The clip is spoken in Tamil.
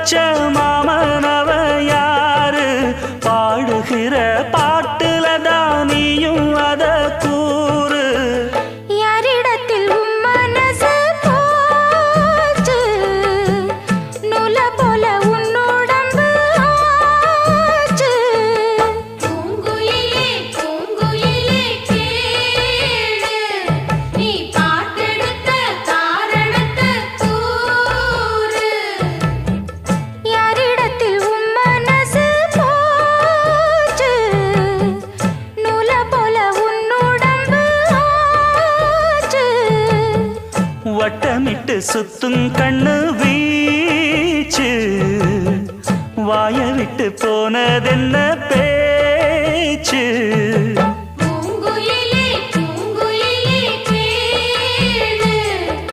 வச்ச மாமனவ யாரு பாடுகிற பாட்டுல தானியும் அத கூறு யாரிடத்தில் உன் மனசு போச்சு நூல போல உன் உடம்பு ஆச்சு பூங்குயிலே பூங்குயிலே கேளு நீ பாட்டெடுத்த காரணத்தை கூறு யாரிடத்தில் உன் மனசு போச்சு நூல போல உன் உடம்பு ஆச்சு வட்டமிட்டு சுத்தும் கண்ணு வீச்சு வாய விட்டு போனதென்ன பேச்சு